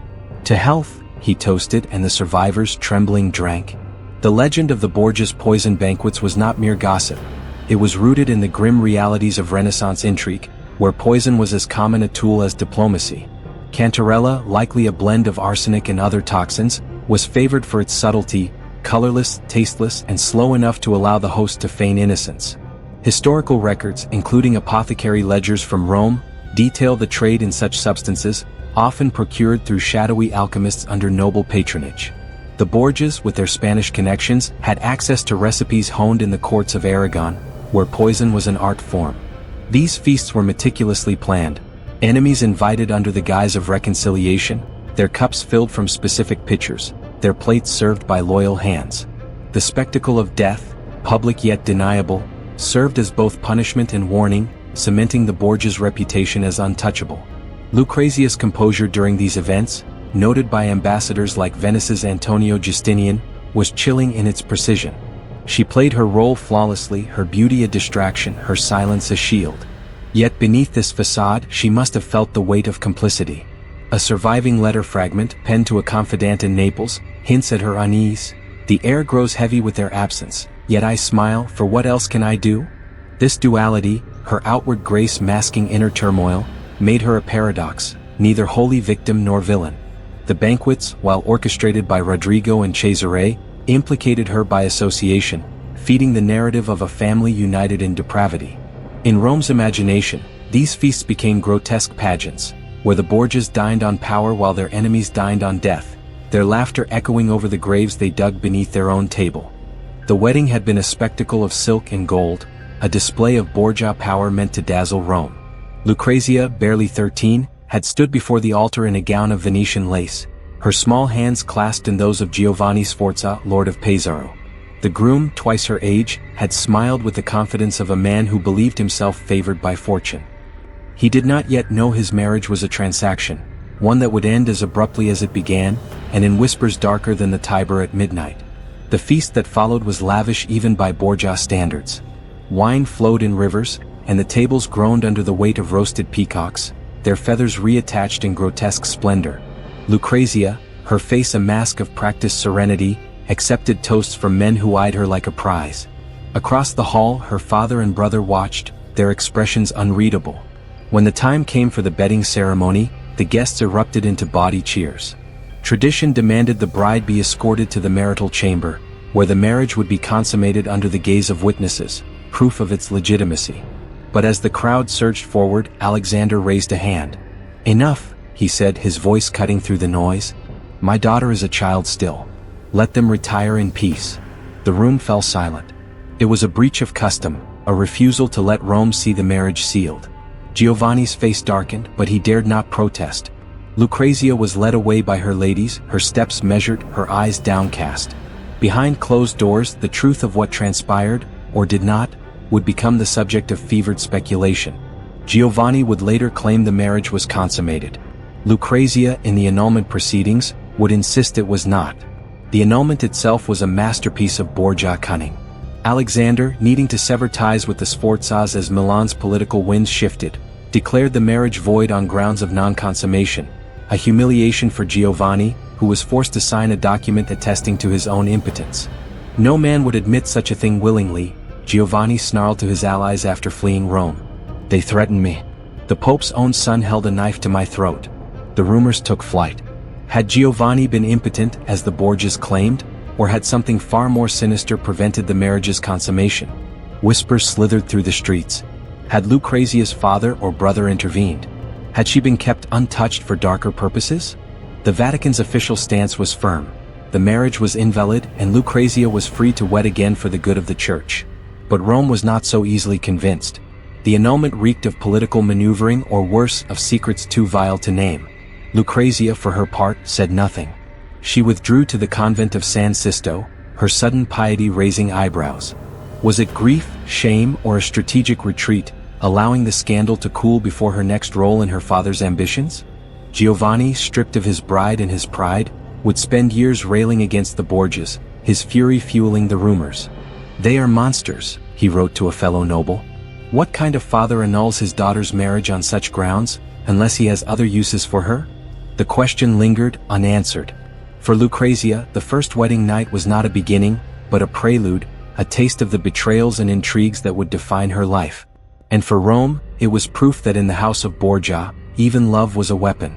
[SPEAKER 1] To health, he toasted, and the survivors, trembling, drank. The legend of the Borgias' poison banquets was not mere gossip. It was rooted in the grim realities of Renaissance intrigue, where poison was as common a tool as diplomacy. Cantarella, likely a blend of arsenic and other toxins, was favored for its subtlety, colorless, tasteless, and slow enough to allow the host to feign innocence. Historical records, including apothecary ledgers from Rome, detail the trade in such substances, often procured through shadowy alchemists under noble patronage. The Borgias, with their Spanish connections, had access to recipes honed in the courts of Aragon, where poison was an art form. These feasts were meticulously planned, enemies invited under the guise of reconciliation, their cups filled from specific pitchers, their plates served by loyal hands. The spectacle of death, public yet deniable, served as both punishment and warning, cementing the Borgias' reputation as untouchable. Lucrezia's composure during these events, noted by ambassadors like Venice's Antonio Justinian, was chilling in its precision. She played her role flawlessly, her beauty a distraction, her silence a shield. Yet beneath this facade she must have felt the weight of complicity. A surviving letter fragment, penned to a confidant in Naples, hints at her unease. The air grows heavy with their absence, yet I smile, for what else can I do? This duality, her outward grace masking inner turmoil, made her a paradox, neither wholly victim nor villain. The banquets, while orchestrated by Rodrigo and Cesare, implicated her by association, feeding the narrative of a family united in depravity. In Rome's imagination, these feasts became grotesque pageants, where the Borgias dined on power while their enemies dined on death, their laughter echoing over the graves they dug beneath their own table. The wedding had been a spectacle of silk and gold, a display of Borgia power meant to dazzle Rome. Lucrezia, barely 13, had stood before the altar in a gown of Venetian lace, her small hands clasped in those of Giovanni Sforza, Lord of Pesaro. The groom, twice her age, had smiled with the confidence of a man who believed himself favored by fortune. He did not yet know his marriage was a transaction, one that would end as abruptly as it began, and in whispers darker than the Tiber at midnight. The feast that followed was lavish even by Borgia standards. Wine flowed in rivers, and the tables groaned under the weight of roasted peacocks, their feathers reattached in grotesque splendor. Lucrezia, her face a mask of practiced serenity, accepted toasts from men who eyed her like a prize. Across the hall, her father and brother watched, their expressions unreadable. When the time came for the bedding ceremony, the guests erupted into bawdy cheers. Tradition demanded the bride be escorted to the marital chamber, where the marriage would be consummated under the gaze of witnesses, proof of its legitimacy. But as the crowd surged forward, Alexander raised a hand. "Enough," he said, his voice cutting through the noise. "My daughter is a child still. Let them retire in peace." The room fell silent. It was a breach of custom, a refusal to let Rome see the marriage sealed. Giovanni's face darkened, but he dared not protest. Lucrezia was led away by her ladies, her steps measured, her eyes downcast. Behind closed doors, the truth of what transpired, or did not, would become the subject of fevered speculation. Giovanni would later claim the marriage was consummated. Lucrezia, in the annulment proceedings, would insist it was not. The annulment itself was a masterpiece of Borgia cunning. Alexander, needing to sever ties with the Sforzas as Milan's political winds shifted, declared the marriage void on grounds of non-consummation, a humiliation for Giovanni, who was forced to sign a document attesting to his own impotence. No man would admit such a thing willingly, Giovanni snarled to his allies after fleeing Rome. "They threatened me. The Pope's own son held a knife to my throat." The rumors took flight. Had Giovanni been impotent, as the Borgias claimed, or had something far more sinister prevented the marriage's consummation? Whispers slithered through the streets. Had Lucrezia's father or brother intervened? Had she been kept untouched for darker purposes? The Vatican's official stance was firm. The marriage was invalid, and Lucrezia was free to wed again for the good of the Church. But Rome was not so easily convinced. The annulment reeked of political maneuvering, or worse, of secrets too vile to name. Lucrezia, for her part, said nothing. She withdrew to the convent of San Sisto, her sudden piety raising eyebrows. Was it grief, shame, or a strategic retreat, allowing the scandal to cool before her next role in her father's ambitions? Giovanni, stripped of his bride and his pride, would spend years railing against the Borgias, his fury fueling the rumors. "They are monsters," he wrote to a fellow noble. "What kind of father annuls his daughter's marriage on such grounds, unless he has other uses for her?" The question lingered, unanswered. For Lucrezia, the first wedding night was not a beginning, but a prelude, a taste of the betrayals and intrigues that would define her life. And for Rome, it was proof that in the house of Borgia, even love was a weapon.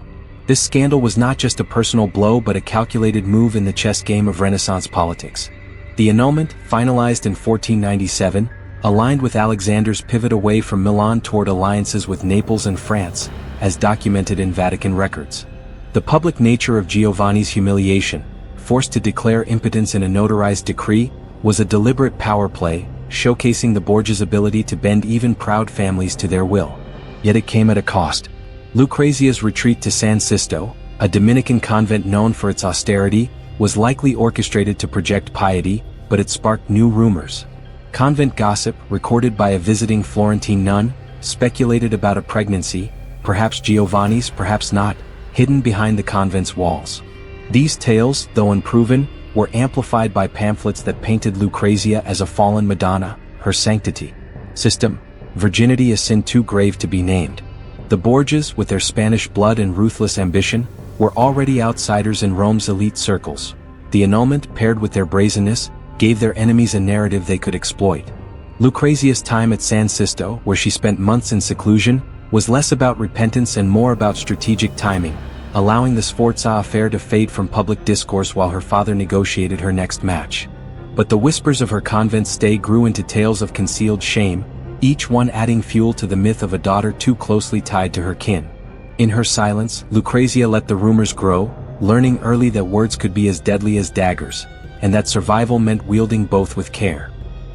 [SPEAKER 1] This scandal was not just a personal blow but a calculated move in the chess game of Renaissance politics. The annulment, finalized in 1497, aligned with Alexander's pivot away from Milan toward alliances with Naples and France, as documented in Vatican records. The public nature of Giovanni's humiliation, forced to declare impotence in a notarized decree, was a deliberate power play, showcasing the Borgias' ability to bend even proud families to their will. Yet it came at a cost. Lucrezia's retreat to San Sisto, a Dominican convent known for its austerity, was likely orchestrated to project piety, but it sparked new rumors. Convent gossip, recorded by a visiting Florentine nun, speculated about a pregnancy, perhaps Giovanni's, perhaps not, hidden behind the convent's walls. These tales, though unproven, were amplified by pamphlets that painted Lucrezia as a fallen Madonna, her sanctity. System: virginity a sin too grave to be named. The Borgias, with their Spanish blood and ruthless ambition, were already outsiders in Rome's elite circles. The annulment, paired with their brazenness, gave their enemies a narrative they could exploit. Lucrezia's time at San Sisto, where she spent months in seclusion, was less about repentance and more about strategic timing, allowing the Sforza affair to fade from public discourse while her father negotiated her next match. But the whispers of her convent stay grew into tales of concealed shame, each one adding fuel to the myth of a daughter too closely tied to her kin. In her silence, Lucrezia let the rumors grow, learning early that words could be as deadly as daggers, and that survival meant wielding both with care.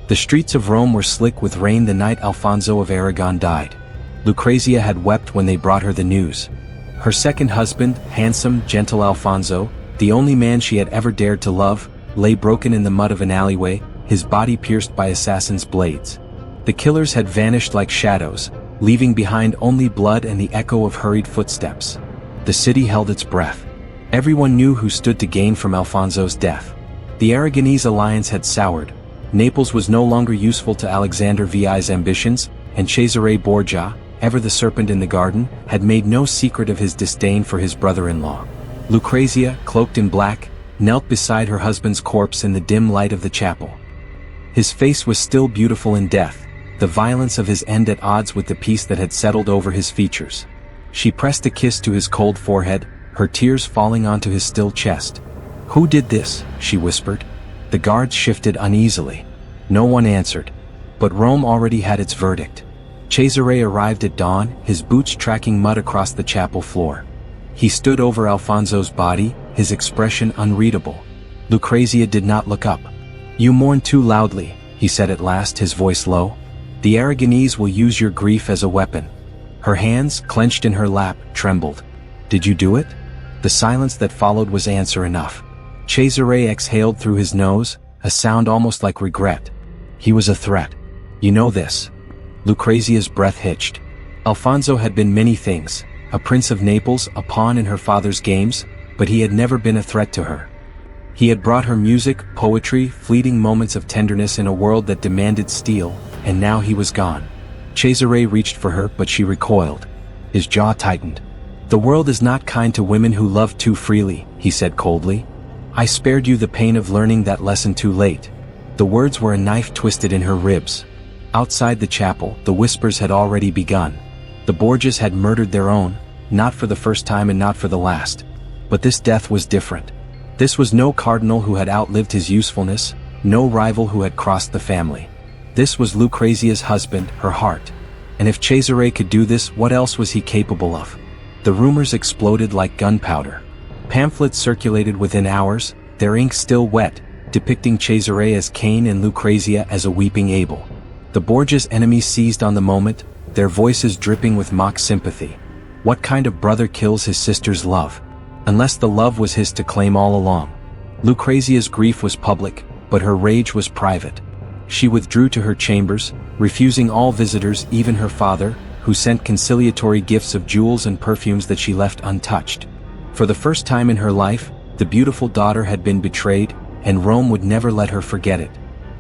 [SPEAKER 1] The streets of Rome were slick with rain the night Alfonso of Aragon died. Lucrezia had wept when they brought her the news. Her second husband, handsome, gentle Alfonso, the only man she had ever dared to love, lay broken in the mud of an alleyway, his body pierced by assassins' blades. The killers had vanished like shadows, leaving behind only blood and the echo of hurried footsteps. The city held its breath. Everyone knew who stood to gain from Alfonso's death. The Aragonese alliance had soured. Naples was no longer useful to Alexander VI's ambitions, and Cesare Borgia, ever the serpent in the garden, had made no secret of his disdain for his brother-in-law. Lucrezia, cloaked in black, knelt beside her husband's corpse in the dim light of the chapel. His face was still beautiful in death, the violence of his end at odds with the peace that had settled over his features. She pressed a kiss to his cold forehead, her tears falling onto his still chest. "Who did this?" she whispered. The guards shifted uneasily. No one answered. But Rome already had its verdict. Cesare arrived at dawn, his boots tracking mud across the chapel floor. He stood over Alfonso's body, his expression unreadable. Lucrezia did not look up. "You mourn too loudly," he said at last, his voice low. "The Aragonese will use your grief as a weapon." Her hands, clenched in her lap, trembled. "Did you do it?" The silence that followed was answer enough. Cesare exhaled through his nose, a sound almost like regret. "He was a threat. You know this." Lucrezia's breath hitched. Alfonso had been many things, a prince of Naples, a pawn in her father's games, but he had never been a threat to her. He had brought her music, poetry, fleeting moments of tenderness in a world that demanded steel, and now he was gone. Cesare reached for her, but she recoiled. His jaw tightened. "The world is not kind to women who love too freely," he said coldly. "I spared you the pain of learning that lesson too late." The words were a knife twisted in her ribs. Outside the chapel, the whispers had already begun. The Borgias had murdered their own, not for the first time and not for the last. But this death was different. This was no cardinal who had outlived his usefulness, no rival who had crossed the family. This was Lucrezia's husband, her heart. And if Cesare could do this, what else was he capable of? The rumors exploded like gunpowder. Pamphlets circulated within hours, their ink still wet, depicting Cesare as Cain and Lucrezia as a weeping Abel. The Borgias' enemies seized on the moment, their voices dripping with mock sympathy. What kind of brother kills his sister's love? Unless the love was his to claim all along. Lucrezia's grief was public, but her rage was private. She withdrew to her chambers, refusing all visitors, even her father, who sent conciliatory gifts of jewels and perfumes that she left untouched. For the first time in her life, the beautiful daughter had been betrayed, and Rome would never let her forget it.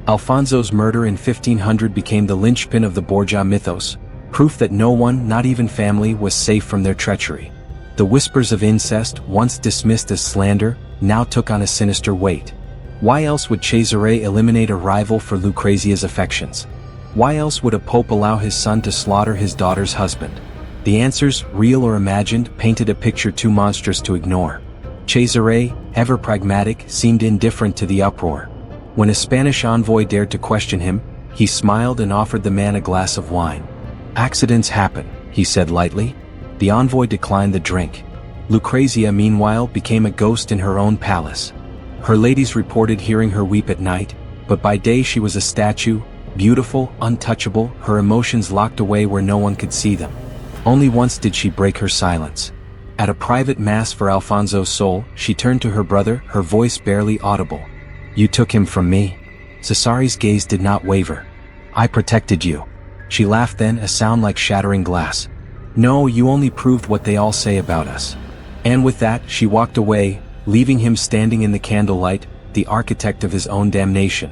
[SPEAKER 1] Alfonso's murder in 1500 became the linchpin of the Borgia mythos, proof that no one, not even family, was safe from their treachery. The whispers of incest, once dismissed as slander, now took on a sinister weight. Why else would Cesare eliminate a rival for Lucrezia's affections? Why else would a pope allow his son to slaughter his daughter's husband? The answers, real or imagined, painted a picture too monstrous to ignore. Cesare, ever pragmatic, seemed indifferent to the uproar. When a Spanish envoy dared to question him, He smiled and offered the man a glass of wine. "Accidents happen," he said lightly. The envoy declined the drink. Lucrezia, meanwhile, became a ghost in her own palace. Her ladies reported hearing her weep at night, but by day she was a statue, beautiful, untouchable, her emotions locked away where no one could see them. Only once did she break her silence. At a private mass for Alfonso's soul, she turned to her brother, her voice barely audible. "You took him from me." Cesare's gaze did not waver. "I protected you." She laughed then, a sound like shattering glass. "No, you only proved what they all say about us." And with that, she walked away, leaving him standing in the candlelight, the architect of his own damnation.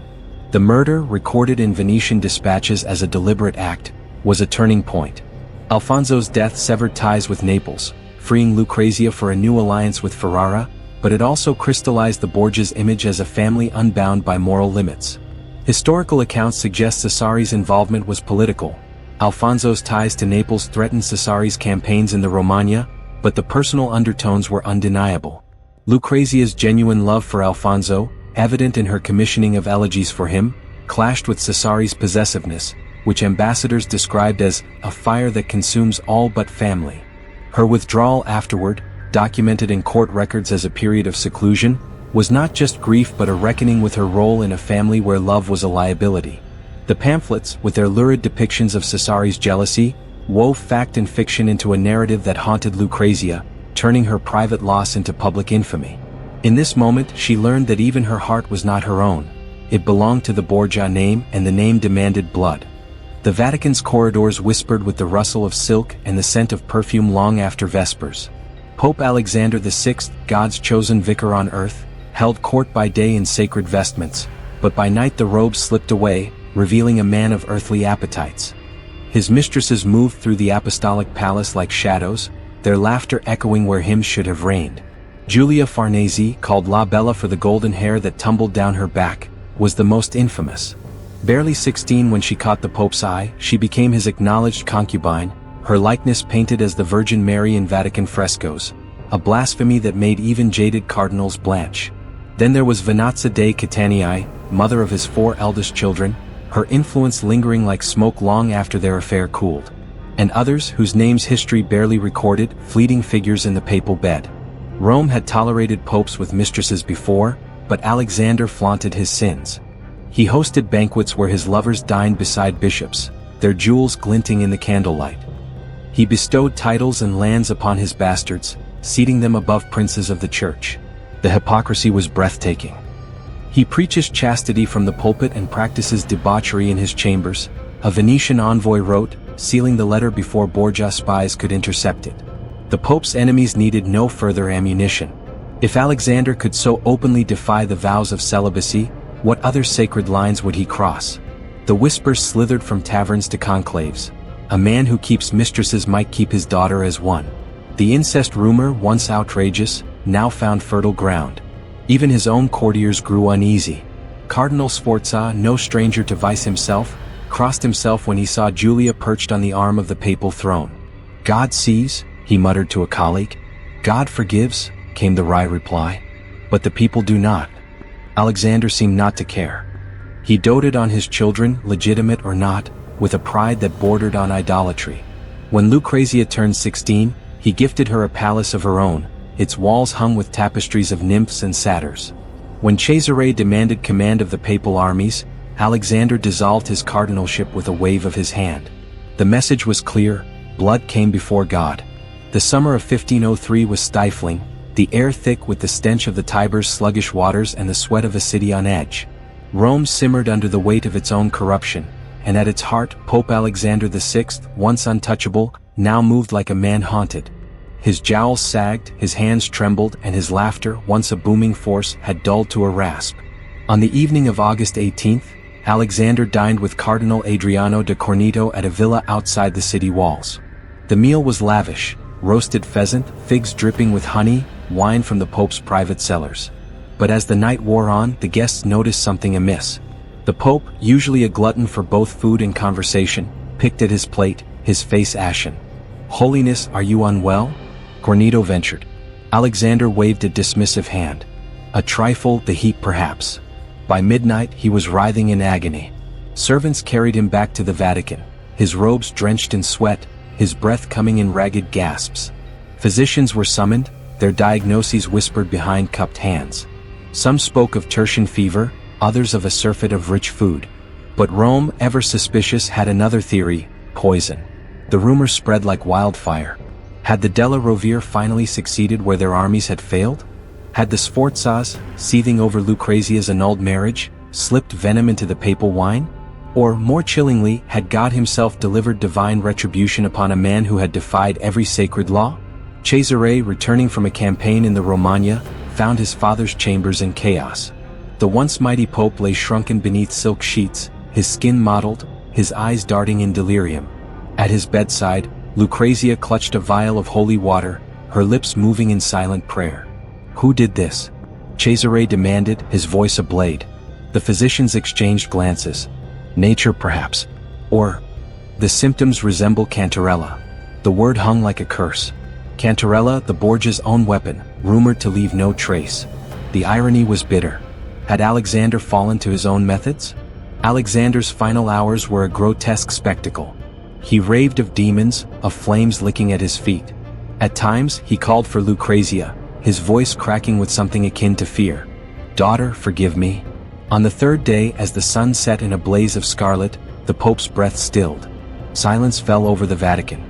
[SPEAKER 1] The murder, recorded in Venetian dispatches as a deliberate act, was a turning point. Alfonso's death severed ties with Naples, freeing Lucrezia for a new alliance with Ferrara, but it also crystallized the Borgias' image as a family unbound by moral limits. Historical accounts suggest Cesare's involvement was political. Alfonso's ties to Naples threatened Cesare's campaigns in the Romagna, but the personal undertones were undeniable. Lucrezia's genuine love for Alfonso, evident in her commissioning of elegies for him, clashed with Cesare's possessiveness, which ambassadors described as a fire that consumes all but family. Her withdrawal afterward, documented in court records as a period of seclusion, was not just grief but a reckoning with her role in a family where love was a liability. The pamphlets, with their lurid depictions of Cesare's jealousy, wove fact and fiction into a narrative that haunted Lucrezia, turning her private loss into public infamy. In this moment, she learned that even her heart was not her own. It belonged to the Borgia name, and the name demanded blood. The Vatican's corridors whispered with the rustle of silk and the scent of perfume long after Vespers. Pope Alexander VI, God's chosen vicar on earth, held court by day in sacred vestments, but by night the robes slipped away, revealing a man of earthly appetites. His mistresses moved through the apostolic palace like shadows, their laughter echoing where hymns should have reigned. Giulia Farnese, called La Bella for the golden hair that tumbled down her back, was the most infamous. Barely 16 when she caught the Pope's eye, she became his acknowledged concubine, her likeness painted as the Virgin Mary in Vatican frescoes, a blasphemy that made even jaded cardinals blanch. Then there was Venazia dei Catanii, mother of his 4 eldest children, her influence lingering like smoke long after their affair cooled. And others, whose names history barely recorded, fleeting figures in the papal bed. Rome had tolerated popes with mistresses before, but Alexander flaunted his sins. He hosted banquets where his lovers dined beside bishops, their jewels glinting in the candlelight. He bestowed titles and lands upon his bastards, seating them above princes of the church. The hypocrisy was breathtaking. He preaches chastity from the pulpit and practices debauchery in his chambers, a Venetian envoy wrote, sealing the letter before Borgia spies could intercept it. The Pope's enemies needed no further ammunition. If Alexander could so openly defy the vows of celibacy, what other sacred lines would he cross? The whispers slithered from taverns to conclaves. A man who keeps mistresses might keep his daughter as one. The incest rumor, once outrageous, now found fertile ground. Even his own courtiers grew uneasy. Cardinal Sforza, no stranger to vice himself, crossed himself when he saw Giulia perched on the arm of the papal throne. "God sees," he muttered to a colleague. "God forgives," came the wry reply. "But the people do not." Alexander seemed not to care. He doted on his children, legitimate or not, with a pride that bordered on idolatry. When Lucrezia turned 16, he gifted her a palace of her own, its walls hung with tapestries of nymphs and satyrs. When Cesare demanded command of the papal armies, Alexander dissolved his cardinalship with a wave of his hand. The message was clear: blood came before God. The summer of 1503 was stifling, the air thick with the stench of the Tiber's sluggish waters and the sweat of a city on edge. Rome simmered under the weight of its own corruption, and at its heart, Pope Alexander VI, once untouchable, now moved like a man haunted. His jowls sagged, his hands trembled, and his laughter, once a booming force, had dulled to a rasp. On the evening of August 18th, Alexander dined with Cardinal Adriano de Corneto at a villa outside the city walls. The meal was lavish: roasted pheasant, figs dripping with honey, wine from the Pope's private cellars. But as the night wore on, the guests noticed something amiss. The Pope, usually a glutton for both food and conversation, picked at his plate, his face ashen. "Holiness, are you unwell?" Corneto ventured. Alexander waved a dismissive hand. "A trifle, the heat perhaps." By midnight he was writhing in agony. Servants carried him back to the Vatican, his robes drenched in sweat, his breath coming in ragged gasps. Physicians were summoned, their diagnoses whispered behind cupped hands. Some spoke of tertian fever, others of a surfeit of rich food. But Rome, ever suspicious, had another theory: poison. The rumor spread like wildfire. Had the Della Rovere finally succeeded where their armies had failed? Had the Sforzas, seething over Lucrezia's annulled marriage, slipped venom into the papal wine? Or, more chillingly, had God himself delivered divine retribution upon a man who had defied every sacred law? Cesare, returning from a campaign in the Romagna, found his father's chambers in chaos. The once mighty pope lay shrunken beneath silk sheets, his skin mottled, his eyes darting in delirium. At his bedside, Lucrezia clutched a vial of holy water, her lips moving in silent prayer. Who did this? Cesare demanded, his voice ablade. The physicians exchanged glances. Nature, perhaps. Or, the symptoms resemble Cantarella. The word hung like a curse. Cantarella, the Borgia's own weapon, rumored to leave no trace. The irony was bitter. Had Alexander fallen to his own methods? Alexander's final hours were a grotesque spectacle. He raved of demons, of flames licking at his feet. At times, he called for Lucrezia, his voice cracking with something akin to fear. "Daughter, forgive me." On the third day, as the sun set in a blaze of scarlet, the Pope's breath stilled. Silence fell over the Vatican.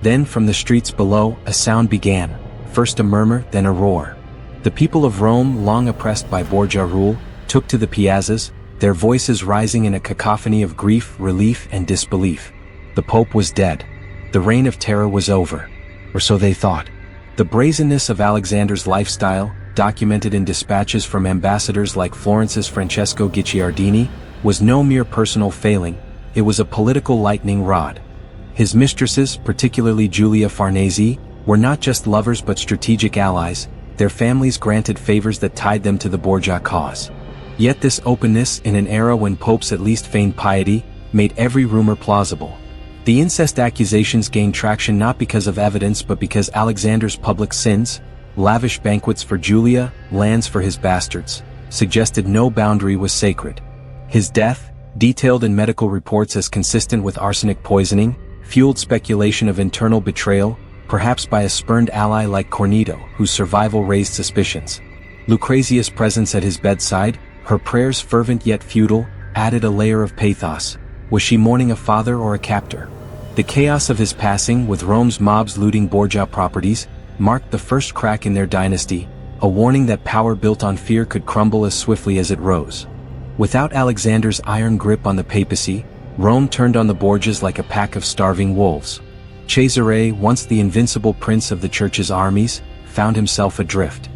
[SPEAKER 1] Then, from the streets below, a sound began, first a murmur, then a roar. The people of Rome, long oppressed by Borgia rule, took to the piazzas, their voices rising in a cacophony of grief, relief, and disbelief. The Pope was dead. The reign of terror was over. Or so they thought. The brazenness of Alexander's lifestyle, documented in dispatches from ambassadors like Florence's Francesco Guicciardini, was no mere personal failing, it was a political lightning rod. His mistresses, particularly Julia Farnese, were not just lovers but strategic allies, their families granted favors that tied them to the Borgia cause. Yet this openness, in an era when popes at least feigned piety, made every rumor plausible. The incest accusations gained traction not because of evidence but because Alexander's public sins, lavish banquets for Julia, lands for his bastards, suggested no boundary was sacred. His death, detailed in medical reports as consistent with arsenic poisoning, fueled speculation of internal betrayal, perhaps by a spurned ally like Corneto, whose survival raised suspicions. Lucrezia's presence at his bedside, her prayers fervent yet futile, added a layer of pathos. Was she mourning a father or a captor? The chaos of his passing, with Rome's mobs looting Borgia properties, marked the first crack in their dynasty, a warning that power built on fear could crumble as swiftly as it rose. Without Alexander's iron grip on the papacy, Rome turned on the Borgias like a pack of starving wolves. Cesare, once the invincible prince of the church's armies, found himself adrift.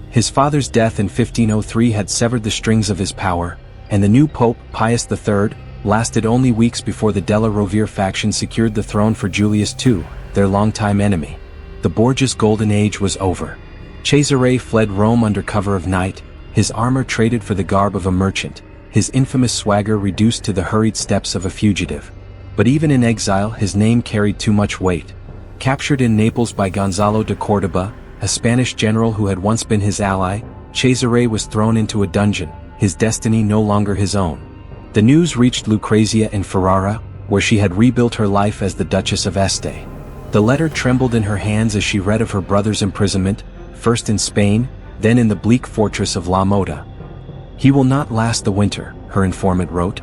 [SPEAKER 1] His father's death in 1503 had severed the strings of his power, and the new pope, Pius III, lasted only weeks before the Della Rovere faction secured the throne for Julius II, their longtime enemy. The Borgia's golden age was over. Cesare fled Rome under cover of night, his armor traded for the garb of a merchant, his infamous swagger reduced to the hurried steps of a fugitive. But even in exile, his name carried too much weight. Captured in Naples by Gonzalo de Córdoba, a Spanish general who had once been his ally, Cesare was thrown into a dungeon, his destiny no longer his own. The news reached Lucrezia in Ferrara, where she had rebuilt her life as the Duchess of Este. The letter trembled in her hands as she read of her brother's imprisonment, first in Spain, then in the bleak fortress of La Mota. "He will not last the winter," her informant wrote.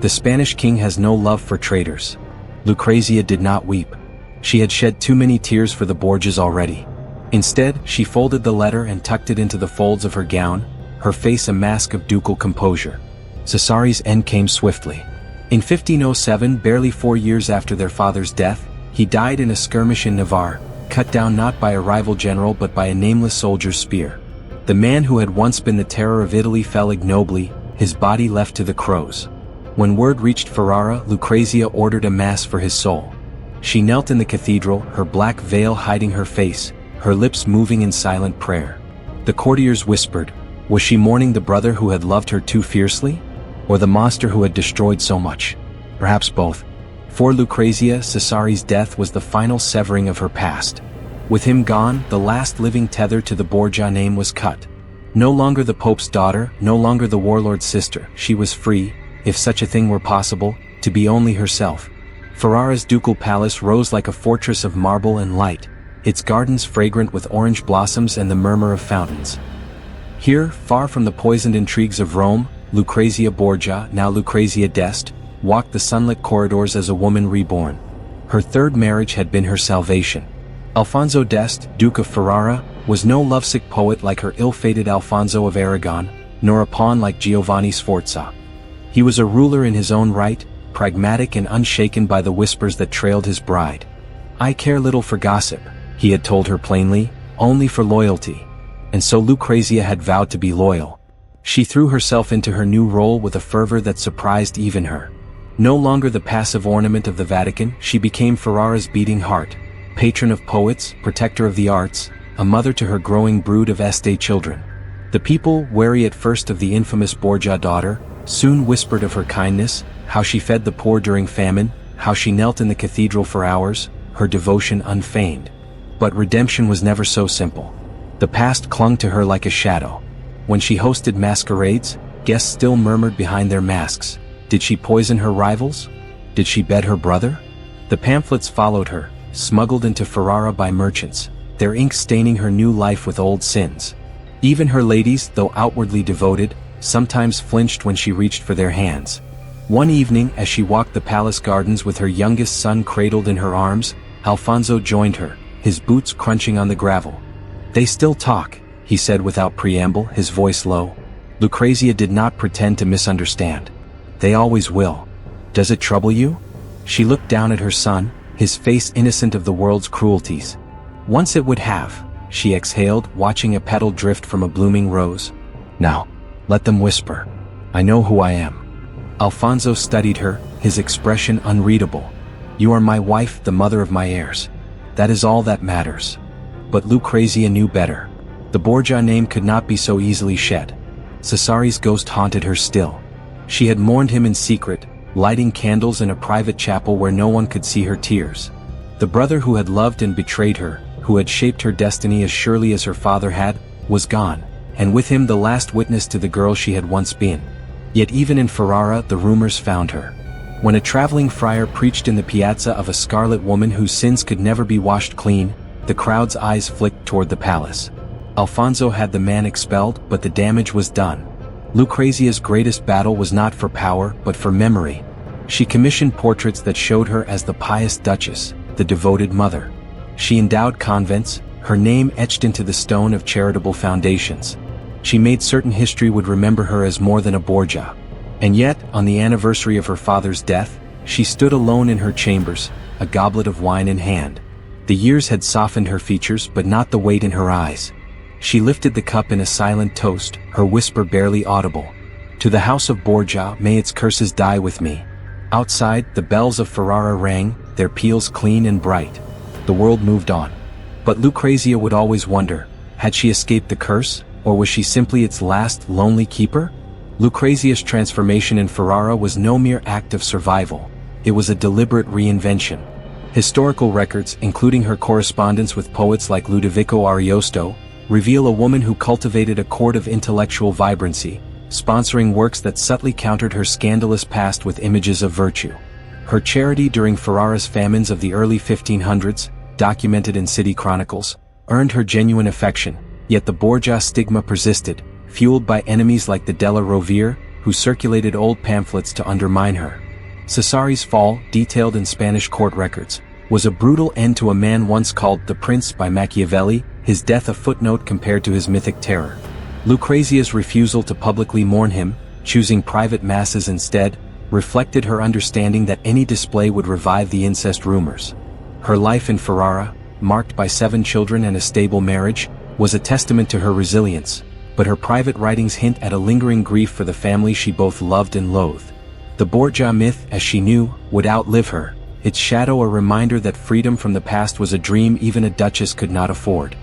[SPEAKER 1] "The Spanish king has no love for traitors." Lucrezia did not weep. She had shed too many tears for the Borgias already. Instead, she folded the letter and tucked it into the folds of her gown, her face a mask of ducal composure. Cesare's end came swiftly. In 1507, barely 4 years after their father's death, he died in a skirmish in Navarre, cut down not by a rival general but by a nameless soldier's spear. The man who had once been the terror of Italy fell ignobly, his body left to the crows. When word reached Ferrara, Lucrezia ordered a mass for his soul. She knelt in the cathedral, her black veil hiding her face, her lips moving in silent prayer. The courtiers whispered, was she mourning the brother who had loved her too fiercely? Or the monster who had destroyed so much? Perhaps both. For Lucrezia, Cesare's death was the final severing of her past. With him gone, the last living tether to the Borgia name was cut. No longer the Pope's daughter, no longer the warlord's sister, she was free, if such a thing were possible, to be only herself. Ferrara's ducal palace rose like a fortress of marble and light, its gardens fragrant with orange blossoms and the murmur of fountains. Here, far from the poisoned intrigues of Rome, Lucrezia Borgia, now Lucrezia d'Este, walked the sunlit corridors as a woman reborn. Her third marriage had been her salvation. Alfonso d'Este, Duke of Ferrara, was no lovesick poet like her ill-fated Alfonso of Aragon, nor a pawn like Giovanni Sforza. He was a ruler in his own right, pragmatic and unshaken by the whispers that trailed his bride. "I care little for gossip," he had told her plainly, "only for loyalty." And so Lucrezia had vowed to be loyal. She threw herself into her new role with a fervor that surprised even her. No longer the passive ornament of the Vatican, she became Ferrara's beating heart, patron of poets, protector of the arts, a mother to her growing brood of Este children. The people, wary at first of the infamous Borgia daughter, soon whispered of her kindness, how she fed the poor during famine, how she knelt in the cathedral for hours, her devotion unfeigned. But redemption was never so simple. The past clung to her like a shadow. When she hosted masquerades, guests still murmured behind their masks. Did she poison her rivals? Did she bed her brother? The pamphlets followed her, smuggled into Ferrara by merchants, their ink staining her new life with old sins. Even her ladies, though outwardly devoted, sometimes flinched when she reached for their hands. One evening, as she walked the palace gardens with her youngest son cradled in her arms, Alfonso joined her, his boots crunching on the gravel. "They still talk," he said without preamble, his voice low. Lucrezia did not pretend to misunderstand. "They always will. Does it trouble you?" She looked down at her son, his face innocent of the world's cruelties. "Once it would have," she exhaled, watching a petal drift from a blooming rose. "Now, let them whisper. I know who I am." Alfonso studied her, his expression unreadable. "You are my wife, the mother of my heirs. That is all that matters." But Lucrezia knew better. The Borgia name could not be so easily shed. Cesare's ghost haunted her still. She had mourned him in secret, lighting candles in a private chapel where no one could see her tears. The brother who had loved and betrayed her, who had shaped her destiny as surely as her father had, was gone, and with him the last witness to the girl she had once been. Yet even in Ferrara the rumors found her. When a traveling friar preached in the piazza of a scarlet woman whose sins could never be washed clean, the crowd's eyes flicked toward the palace. Alfonso had the man expelled, but the damage was done. Lucrezia's greatest battle was not for power, but for memory. She commissioned portraits that showed her as the pious duchess, the devoted mother. She endowed convents, her name etched into the stone of charitable foundations. She made certain history would remember her as more than a Borgia. And yet, on the anniversary of her father's death, she stood alone in her chambers, a goblet of wine in hand. The years had softened her features, but not the weight in her eyes. She lifted the cup in a silent toast, her whisper barely audible. "To the house of Borgia, may its curses die with me." Outside, the bells of Ferrara rang, their peals clean and bright. The world moved on. But Lucrezia would always wonder, had she escaped the curse, or was she simply its last, lonely keeper? Lucrezia's transformation in Ferrara was no mere act of survival. It was a deliberate reinvention. Historical records, including her correspondence with poets like Ludovico Ariosto, reveal a woman who cultivated a chord of intellectual vibrancy, sponsoring works that subtly countered her scandalous past with images of virtue. Her charity during Ferrara's famines of the early 1500s, documented in city chronicles, earned her genuine affection, yet the Borgia stigma persisted, fueled by enemies like the Della Rovere, who circulated old pamphlets to undermine her. Cesare's fall, detailed in Spanish court records, was a brutal end to a man once called the Prince by Machiavelli, his death a footnote compared to his mythic terror. Lucrezia's refusal to publicly mourn him, choosing private masses instead, reflected her understanding that any display would revive the incest rumors. Her life in Ferrara, marked by 7 children and a stable marriage, was a testament to her resilience, but her private writings hint at a lingering grief for the family she both loved and loathed. The Borgia myth, as she knew, would outlive her, its shadow a reminder that freedom from the past was a dream even a duchess could not afford.